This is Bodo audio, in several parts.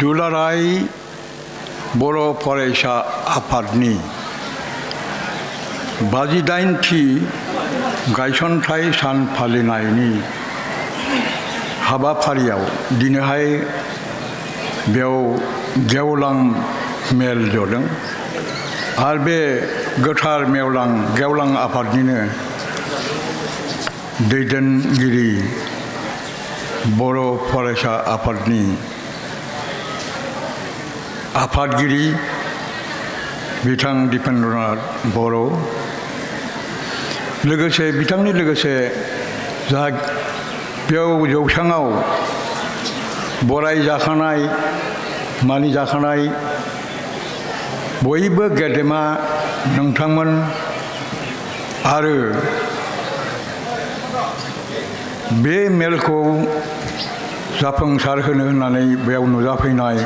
दुलाराय बर' फरायसा आफादनि 58थि गायसनथाय सान फालिनायनि हाबाफारियाव दिनैहाय बेयाव गेवलां मेल जदों आरो बे गोथार गेवलां आफादनिनो दैदेनगिरि बर' फरायसा आफादनि आफादगिरि बिथां दिपेन्द्रनाथ बर' लोगोसे बिथांनि लोगोसे जा बेयाव जौसाङाव बराय जाखानाय मानि जाखानाय बयबो गेदेमा नोंथांमोन आरो बे मेलखौ जाफुंसार होनो होननानै बेयाव नुजाफैनाय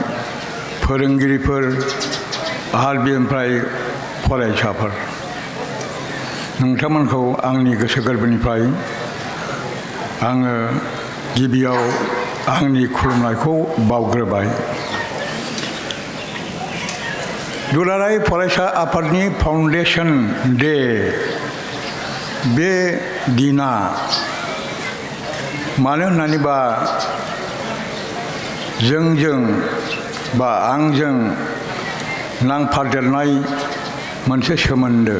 फोरोंगिरिफोर आरो बेनिफ्राय फरायसाफोर नोंथांमोनखौ आंनि गोसो गोरबोनिफ्राय आङो गिबियाव आंनि खुलुमनायखौ बावग्रोबाय। दुलाराय फरायसा आफादनि फाउन्डेसन डे बे दिना मानो होननानै बा जोंजों बा आंजों नांफादेरनाय मोनसे सोमोन्दो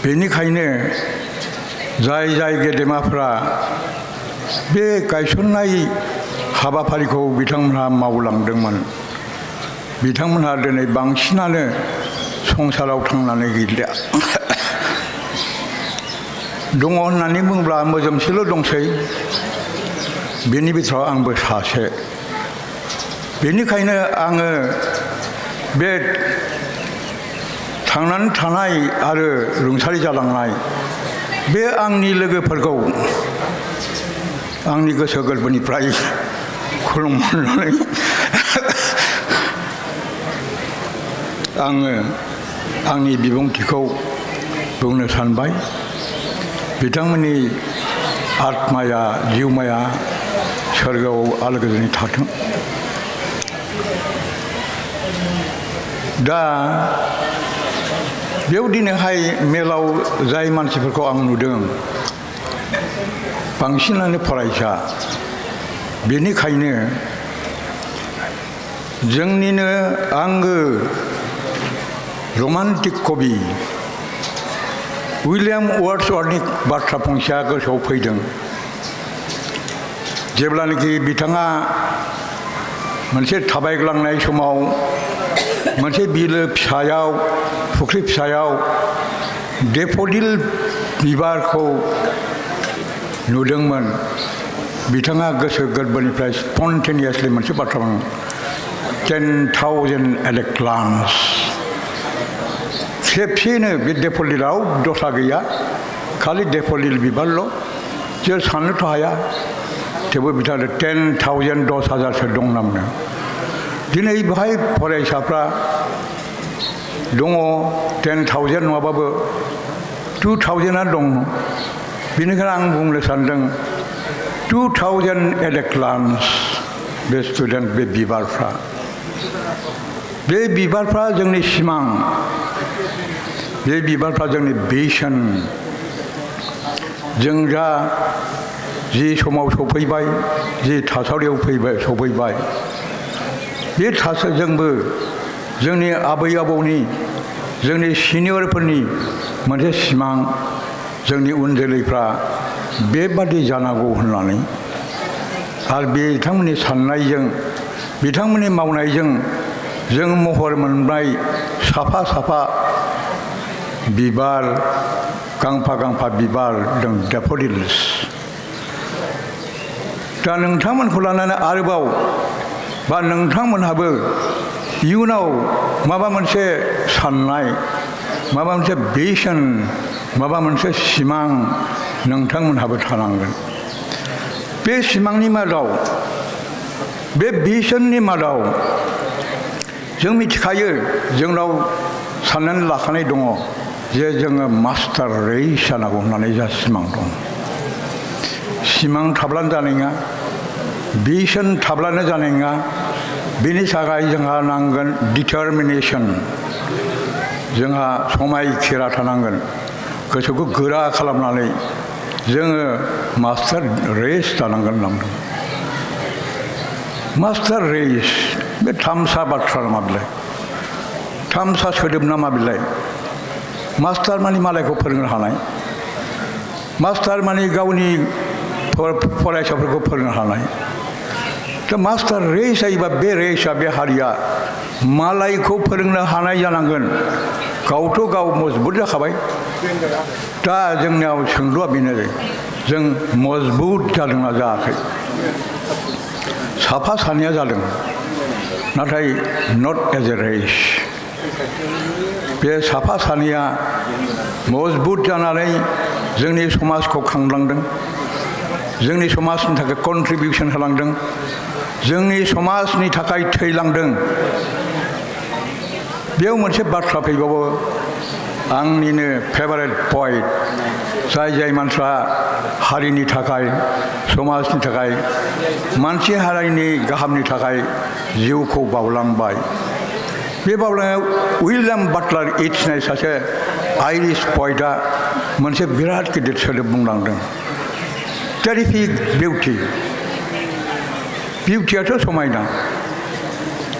बेनिखायनो जाय गेदेमाफ्रा बे गायसननाय हाबाफारिखौ बिथांमोनहा मावलांदोंमोन बिथांमोनहा दिनै बांसिनानो संसाराव थांनानै गैलिया दङ होननानै बुङोब्ला मोजोमसेल' दंसै बेनि बिथोराव आंबो सासे बेनिखायनो आङो बे थांनानै थानाय आरो रुंसारि जालांनाय बे आंनि लोगोफोरखौ आंनि गोसो गोरबोनिफ्राय खुलुमनानै आङो आंनि बिबुंथिखौ बुंनो सानबाय। बिथांमोननि आत्माया जिउमाया सोरगोआव आलो गोजोनै थाथों। दा बेयाव दिनैहाय मेलाव जाय मानसिफोरखौ आं नुदों बांसिनानो फरायसा बेनिखायनो जोंनिनो आंगो रमान्टिक कवि उइलियाम वर्ड्सवर्थनि बाथ्रा फंसेया गोसोआव फैदों जेब्लानाखि बिथाङा मोनसे थाबायग्लांनाय समाव मोनसे बिलो फिसायाव फुख्रि फिसायाव डेफ'डिल बिबारखौ नुदोंमोन बिथाङा गोसो गोरबोनिफ्राय स्पन्टेनियासलि मोनसे बाथ्रा बुङो 10,000 at a glance खेबसेनो बे डेफ'डिलाव दस्रा गैया खालि डेफ'डिल बिबारल' जों साननोथ' हाया थेवबो बिथाङा 10,000 10,000सो दं नामनो दिनै बेहाय फरायसाफ्रा दङ 10,000 नङाबाबो 2,000आ दङ बेनिखायनो आं बुंनो सानदों 2,000 at a glance बे स्टुडेन्ट बे बिबारफ्रा जोंनि सिमां बे बिबारफ्रा जोंनि भिजन जों दा जि समाव सफैबाय जि थासारियाव सफैबाय बे थासारिजोंबो जोंनि आबै आबौनि जोंनि सिनियरफोरनि मोनसे सिमां जोंनि उन जोलैफ्रा बेबादि जानांगौ होननानै आरो बिथांमोननि साननायजों बिथांमोननि मावनायजों जों महर मोननाय साफा बिबार गांफा बिबार दं डेफ'डिल्स दा नोंथांमोनखौ लानानै आरोबाव बा नोंथांमोनहाबो इयुनाव माबा मोनसे साननाय माबा मोनसे भिजन माबा मोनसे सिमां नोंथांमोनहाबो थानांगोन बे सिमांनि मादाव बे भिजननि मादाव जों मिथिखायो जोंनाव साननानै लाखानाय दङ जे जोङो मास्टार रेस जानांगौ होननानै जा सिमां दं सिमां थाब्लानो जानाय नङा भिजन थाब्लानो जानाय नङा बेनि थाखाय जोंहा नांगोन डिटारमिनेशन जोंहा समायखिरा थानांगोन गोसोखौ गोरा खालामनानै जोङो मास्टार रेस जानांगोन होनदों मास्टार रेस बे थामसा बाथ्रा नामा बिलाय थामसा सोदोब नामा बिलाय मास्टार माने मालायखौ फोरोंनो हानाय मास्टार माने गावनि फरायसाफोरखौ फोरोंनो हानाय दा मास्टार रेस जायोबा बे रेसआ बे हारिया मालायखौ फोरोंनो हानाय जानांगोन गावथ' गाव मजबुत जाखाबाय दा जोंनियाव सोंलुआ बेनो जों मजबुत जादोंना जायाखै साफा सानैया जादों नाथाय नट एज ए रेस बे साफा सानैया मजबुत जानानै जोंनि समाजखौ खांलांदों जोंनि समाजनि थाखाय कन्ट्रिबिउसन होलांदों जोंनि समाजनि थाखाय थैलांदों बेयाव मोनसे बाथ्रा फैबावो आंनिनो फेभारेट पइन्ट जाय मानसिया हारिनि थाखाय समाजनि थाखाय मानसि हारिनि गाहामनि थाखाय जिउखौ बावलांबाय बे बावलांनायाव उइलियाम बाटलार इट्स होननाय सासे आइरिश पइटआ मोनसे बिराद गिदिर सोदोब बुंलांदों टेरिफिक बिउटि बिउटियाथ' समायना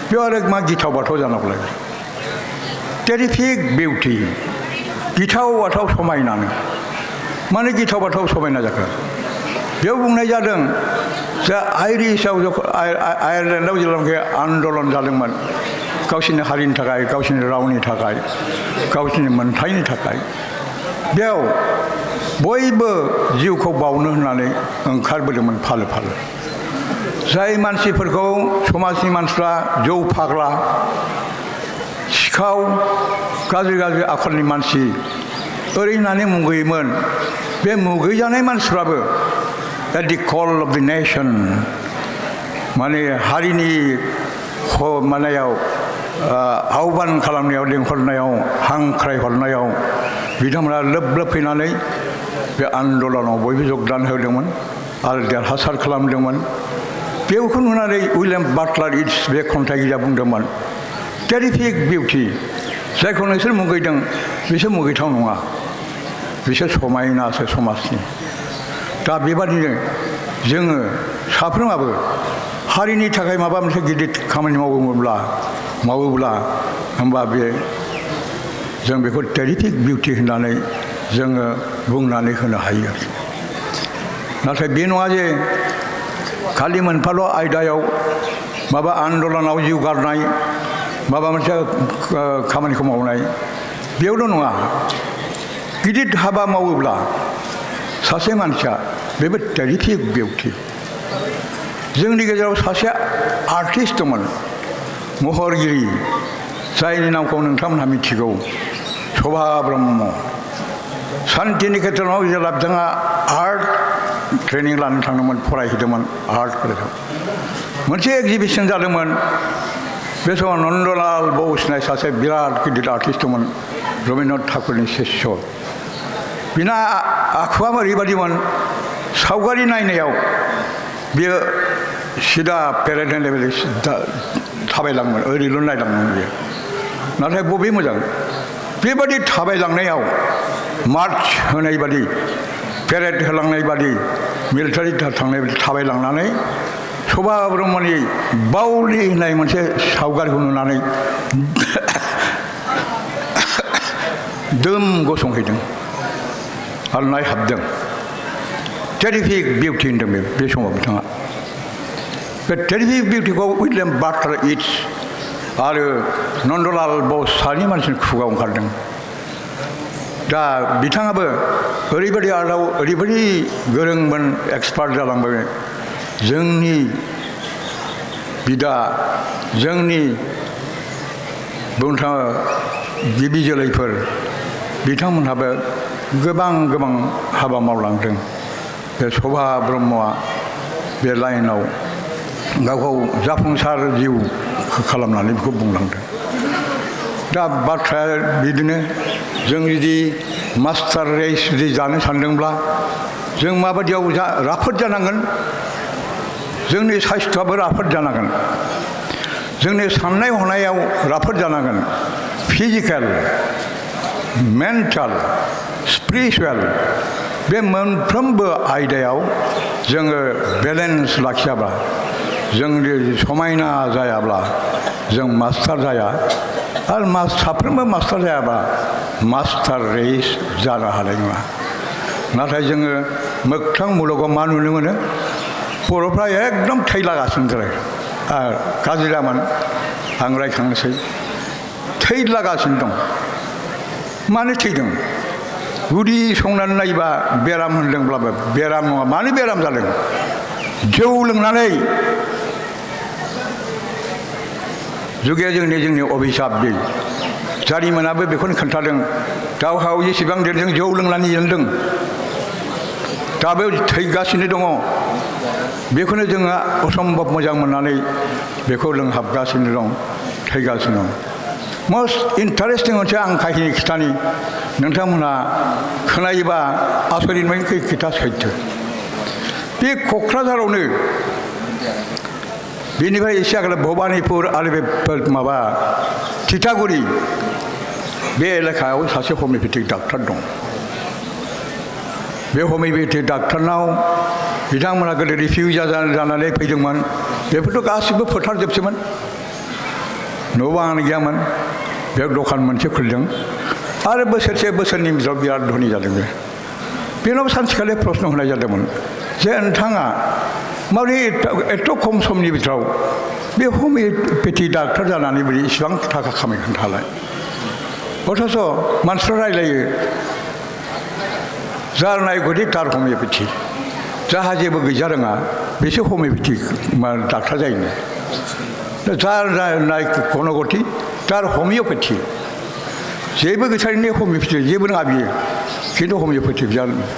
बेयाव आरो मा गिथाव बाथाव जानांगौलाय टेरिफिक बिउटि गिथाव बाथाव समायनानो माने गिथाव बाथाव समायना जाखो बेयाव बुंनाय जादों जे आइरिशआव आयारलेण्डआव जेब्लानाखि आन्दलन जादोंमोन गावसिनि हारिनि थाखाय गावसिनि रावनि थाखाय गावसिनि मोनथायनि थाखाय बेयाव बयबो जिउखौ बावनो होननानै ओंखारबोदोंमोन फालो फालो जाय मानसिफोरखौ समाजनि मानसिफ्रा जौ फाग्ला सिखाव गाज्रि गाज्रि आखलनि मानसि ओरै होननानै मुगैयोमोन बे मुगैजानाय मानसिफ्राबो at the call of the nation माने हारिनि मानायाव आह्वान खालामनायाव लेंहरनायाव हांख्रायहरनायाव बिथांमोना लोब लोब फैनानै बे आन्दलनाव बयबो जगदान होदोंमोन आरो देरहासार खालामदोंमोन बेखौ नुनानै उइलियाम बाटलार इट्स बे खन्थाइगिरिया बुंदोंमोन टेरिफिक बिउटि जायखौ नोंसोर मुगैदों बिसोर मुगैथाव नङा बिसोर समायनासो समाजनि दा बेबादिनो जोङो साफ्रोमाबो हारिनि थाखाय माबा मोनसे गिदिर खामानि मावोब्ला होमबा बे जों बेखौ टेरिफिक बिउटि होननानै जोङो बुंनानै होनो हायो नाथाय बे नङा जे खालि मोनफाल' आयदायाव माबा आन्दलनाव जिउ गारनाय माबा मोनसे खामानिखौ मावनाय बेयावल' नङा गिदिर हाबा मावोब्ला सासे मानसिया बेबो टेरिफिक बिउटि जोंनि गेजेराव सासे आर्टिस्ट दंमोन महरगिरि जायनि नामखौ नोंथांमोनहा मिथिगौ शभा ब्रह्म शान्तिनिकेतनाव जेब्ला बिथाङा आर्ट ट्रेनिं लानो थांदोंमोन फरायहैदोंमोन आर्ट कलेजाव मोनसे एगजिबिसन जादोंमोन बे समाव नन्दलाल बस होननाय सासे बिराद गिदिर आर्टिस्ट दंमन रबीन्द्रनाथ ठाकुरनि शिष्य बिना आखुआ ओरैबादिमोन सावगारि नायनायाव बियो सिदा पेरेड लेभेल थाबायलाङोमोन ओरैल' नायलाङोमोन बियो नाथाय बबे मोजां बेबादि थाबायलांनायाव मार्च होनाय बादि पेरेड होलांनाय बादि मिलिटारि थांनाय बादि थाबायलांनानै शभा ब्रह्मनि बावलि होननाय मोनसे सावगारिखौ नुनानै दोम गसंहैदों आरो नायहाबदों टेरिफिक बिउटि होनदों बे समाव बिथाङा बे टेरिफिक बिउटिखौ उइलियाम बाटलार इट्स आरो नन्दलाल बस सानै मानसिनि खुगायाव ओंखारदों दा बिथाङाबो ओरैबायदि आर्टआव ओरैबायदि गोरोंमोन एक्सपार्ट जालांबाय जोंनि बिदा जोंनि बुंनो थाङो गिबि जोलैफोर बिथांमोनहाबो गोबां हाबा मावलांदों बे शभा ब्रह्मआ बे लाइनाव गावखौ जाफुंसार जिउ खालामनानै बेखौ बुंलांदों दा बाथ्राया बिदिनो जों जुदि मास्टार रेस जुदि जानो सानदोंब्ला जों माबायदियाव राफोद जानांगोन जोंनि साइस्थ'आबो राफोद जानांगोन जोंनि साननाय हनायाव राफोद जानांगोन फिजिकेल मेन्टाल स्पिरिचुवेल बे मोनफ्रोमबो आयदायाव जोङो बेलेन्स लाखियाब्ला जोंनि समायना जायाब्ला जों मास्टार जाया आरो साफ्रोमबो मास्टार जायाबा मास्टार रेस जानो हानाय नङा नाथाय जोङो मोगथां मुलुगाव मा नुनो मोनो बर'फ्रा एकदम थैलागासिनो दं गाज्रि जामोन आं रायखांनोसै थैलागासिनो दं मानो थैदों गुदि संनानै नायोबा बेराम होनदोंब्लाबो बेराम नङा मानो बेराम जादों जौ लोंनानै जुगे जोंनि अभिशाप बे जारिमिनाबो बेखौनो खोन्थादों दावहायाव जेसेबां देरदों जौ लोंनानै जेनदों दाबो थैगासिनो दङ बेखौनो जोङो असम्भब मोजां मोननानै बेखौ लोंहाबगासिनो दं थैगासिनो दं मस्ट इन्टारेस्टिं मोनसे आं काहिनि खिथानि नोंथांमोनहा खोनायोबा आसरित मोन खोथा सैथो बे क'क्राझारावनो बेनिफ्राय एसे आगोल भबानिपुर आरो बे माबा थिथागुरि बे एलेकायाव सासे हमिय'पेथिक डाक्टार दं बे हमिय'पेथिक डाक्टारनाव बिथांमोनहा गोदो रिफिउजा जानानै फैदोंमोन बेफोरथ' गासिबो फोथारजोबसोमोन न' बाङानो गैयामोन बे दखान मोनसे खुलिदों आरो बोसोरनि गेजेराव बिराद धनि जादों बेनाव सानसेखालि प्रश्न होनाय जादोंमोन जे नोंथाङा माबोरै एथ' खम समनि बिथोराव बे हमिय'पेथि डाक्टार जानानै बोरै इसिबां थाखा खामायनो हालाय अथच मानसिफ्रा रायलायो जार नायगौदि तार हमिय'पेथि जाहा जेबो गैजा रोङा बेसो हमिय'पेथिक डाक्टार जायोनो जार नाय गणगति तार हमिय'पेथि जेबो गैथारैनो हमिय'पेथि जेबो रोङा बियो खिन्थु हमिय'पेथिक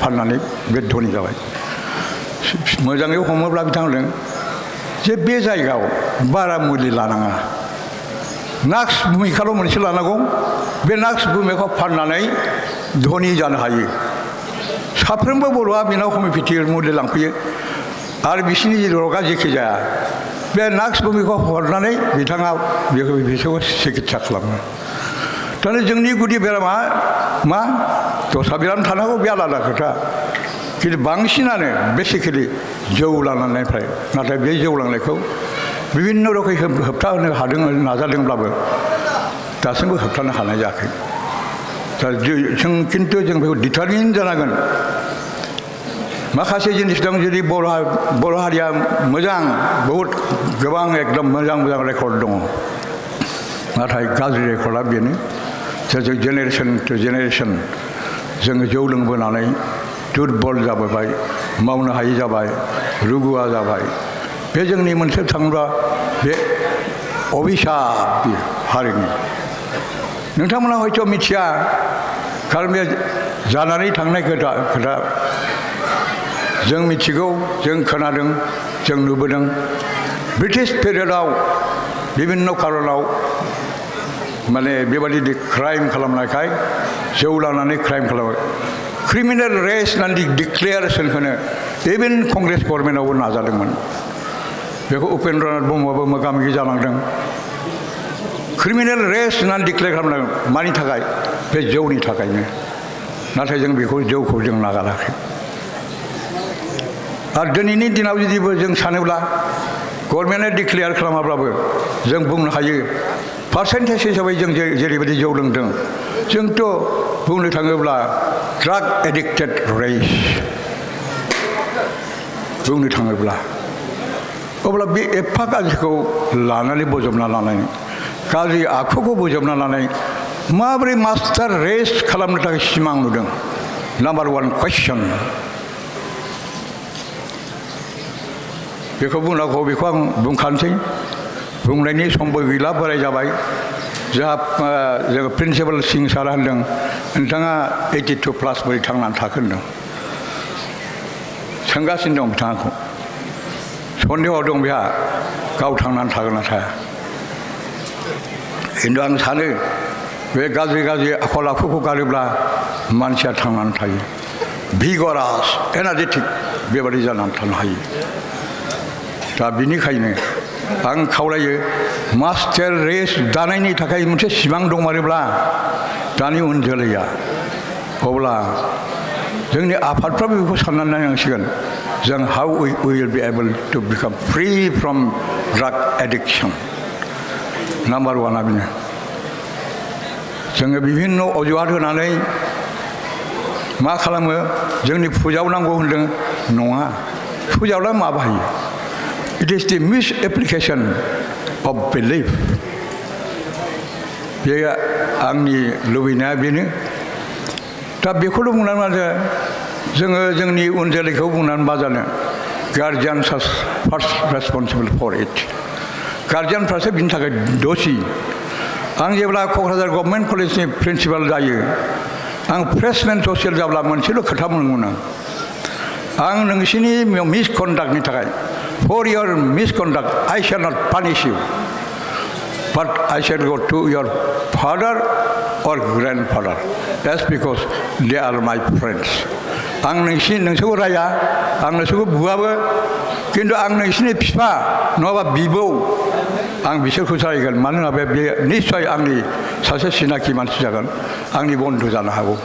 फाननानै बे धनि जाबाय मोजाङै हमोब्ला बिथांमोन जे बे जायगायाव बारा मुलि लानाङा नाक्स भुमिखाल' मोनसे लानांगौ बे नाक्स भुमिखौ फाननानै धनि जानो हायो साफ्रोमबो बर'आ बेनाव हमिय'पेथि मुलि लांफैयो आरो बिसोरनि रगा जेखि जाया बे नाक्स भुमिखौ हरनानै बिथाङा बिसोरखौ सिकित्सा खालामो दानो जोंनि गुदि बेरामा मा दस्रा बेराम थानांगौ बे आलादा खोथा खिन्थु बांसिनानो बेसिकेलि जौ लानायनिफ्राय नाथाय बे जौ लांनायखौ बिभिन्न रोखोमै होबथानो हादों नाजादोंब्लाबो दासिमबो होबथानो हानाय जायाखै दा जों खिन्थु जों बेखौ डिटारमिन जानांगोन माखासे जिनिस दं जुदि बर' हारिया मोजां बहुद गोबां एकदम मोजां रेकर्ड दङ नाथाय गाज्रि रेकर्डआ बेनो जे जेनेरेसन टु जेनेरेसन जोङो जौ लोंबोनानै दुरबल जाबोबाय मावनो हायै जाबाय रुगुआ जाबाय बे जोंनि मोनसे थांब्ला बे अभिशाप हारिनि नोंथांमोना हयथ' मिथिया खारन बे जानानै थांनाय खोथा जों मिथिगौ जों खोनादों जों नुबोदों ब्रिटिश पिरियडआव बिभिन्न कारनाव माने बेबादि क्राइम खालामनायखाय जौ लानानै क्राइम खालामो क्रिमिनेल रेस होननानै डिक्लेरेसन होनो इभेन कंग्रेस गभर्नमेन्टआवबो नाजादोंमोन बेखौ उपेन्द्रनाथ ब्रह्मआबो मोगा मोगि जालांदों क्रिमिनेल रेस होननानै डिक्लेयार खालामदों मानि थाखाय बे जौनि थाखायनो नाथाय जों बेखौ जौखौ जों नागाराखै आरो दिनैनि दिनाव जुदिबो जों सानोब्ला गभर्नमेन्टआ डिक्लेयार खालामाब्लाबो जों बुंनो हायो पार्सेन्टेज हिसाबै जों जेरैबायदि जौ लोंदों जोंथ' बुंनो थाङोब्ला ड्राग एडिक्टेड रेस बुंनो थाङोब्ला अब्ला बे एफा गाज्रिखौ लानानै बजबना लानाय गाज्रि आखुखौ बजबना लानाय माबोरै मास्टार रेस खालामनो थाखाय सिमां नुदों नाम्बार वान कुइसन बेखौ बुंनांगौ बेखौ आं बुंखानोसै बुंनायनि समबो गैला बोराय जाबाय जोंहा प्रिन्सिपाल सिं सारा होनदों नोंथाङा 82 प्लास बोरै थांनानै थाखो होनदों सोंगासिनो दं बिथांखौ सन्देह दं बेहा गाव थांनानै थागोन ना थाया खिन्थु आं सानो बे गाज्रि आखल आखुखौ गारोब्ला मानसिया थांनानै थायो भिगरास एनार्जेटिक बेबादि जानानै थानो हायो दा बिनिखायनो आं खावलायो मास्टार रेस दानायनि थाखाय मोनसे सिमां दंमारोब्ला दानि उन जोलैया अब्ला जोंनि आफादफ्राबो बेखौ साननानै नायनांसिगोन जों how we will be able to become free from drug addiction number वानआ बेनो जोङो बिभिन्न अजुहात होनानै मा खालामो जोंनि फुजायाव नांगौ होनदों नङा फुजायावलाय मा बाहायो it is the miss application of belief बे आंनि लुबैनाया बेनो दा बेखौल' बुंनानै मा जोङो जोंनि उन जोलैखौ बुंनानै मा जानो गार्जियान्स आर फार्स्ट रेसपन्सिबल फर इट गार्जियानफ्रासो बिनि थाखाय दसि आं जेब्ला क'क्राझार गभर्नमेन्ट कलेजनि प्रिन्सिपाल जायो आं फ्रेशमेन ससियेल जाब्ला मोनसेल' खोथा बुंदोंमोन आं नोंसिनि मिसकन्डाक्टनि थाखाय for your misconduct I shall not punish you but I shall go to your father or grandfather. That's because they are my friends. आं नोंसोरखौ राया आं नोंसोरखौ बुवाबो किन्तु आं नोंसोरनि बिफा नङाबा बिबौ आं बिसोरखौ रायगोन मानोना बे निस्सय आंनि सासे सिनाखि मानसि जागोन आंनि बन्धु जानो हागौ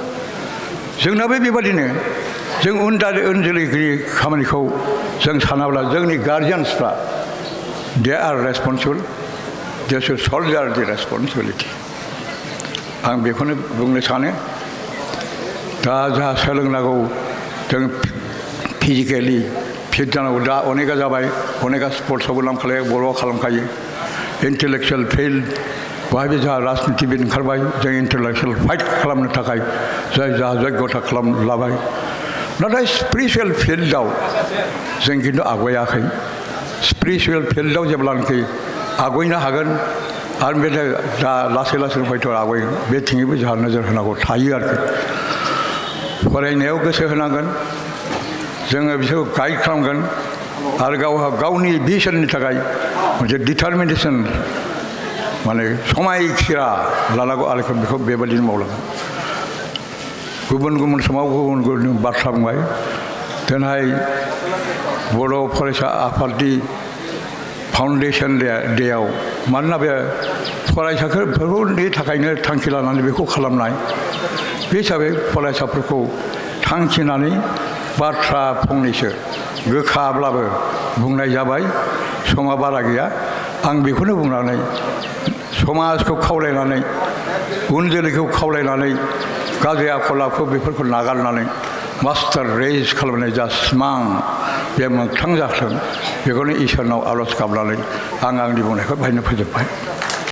जोंनाबो बेबादिनो जों उन जोलैनि खामानिखौ जों सानाब्ला जोंनि गार्जियान्सफ्रा they are रेसपन्सिबल they should shoulder दि रेसपन्सिबिलिटि आं बेखौनो बुंनो सानो दा जोंहा सोलोंनांगौ जों फिजिकेलि फिट जानांगौ दा अनेका जाबाय अनेका स्पर्ट्सआवबो नामखालाय बर'आ खालामखायो इन्टेलेक्सुवेल फिल्ड बहायबो जोंहा राजनितिबिद ओंखारबाय जों इन्टेलेक्सुवेल फाइट खालामनो थाखाय जोंहा जग्यता लाबाय नाथाय स्पिरिचुवेल फिल्डआव जों खिन्थु आवगायाखै स्पिरिचुवेल फिल्डआव जेब्लानाखि आवगायनो हागोन आरो बे दा लासै लासै हयथ' आवगायगोन बे थिङैबो जोंहा नोजोर होनांगौ थायो आरोखि फरायनायाव गोसो होनांगोन जोङो बिसोरखौ गाइड खालामगोन आरो गावनि भिजननि थाखाय मोनसे डिटारमिनेसन माने समायखिरा लानांगौ आरो बेखौ बेबायदिनो मावलांगोन गुबुन गुबुन समाव गुबुन गुबुन बाथ्रा बुंबाय दिनैहाय बर' फरायसा आफादनि फाउन्डेसन डेआव मानोना बे फरायसाफोरनि थाखायनो थांखि लानानै बेखौ खालामनाय बे हिसाबै फरायसाफोरखौ थांखिनानै बाथ्रा फंनैसो गोखाब्लाबो बुंनाय जाबाय समा बारा गैया आं बेखौनो बुंनानै समाजखौ खावलायनानै उन जोलैखौ खावलायनानै गाज्रि आखल आखु बेफोरखौ नागारनानै मास्टार रेस खालामनाय जा सिमां बे मोगथां जाथों बेखौनो इसोरनाव आर'ज गाबनानै आं आंनि बुंनायखौ बाहायनो फोजोबबाय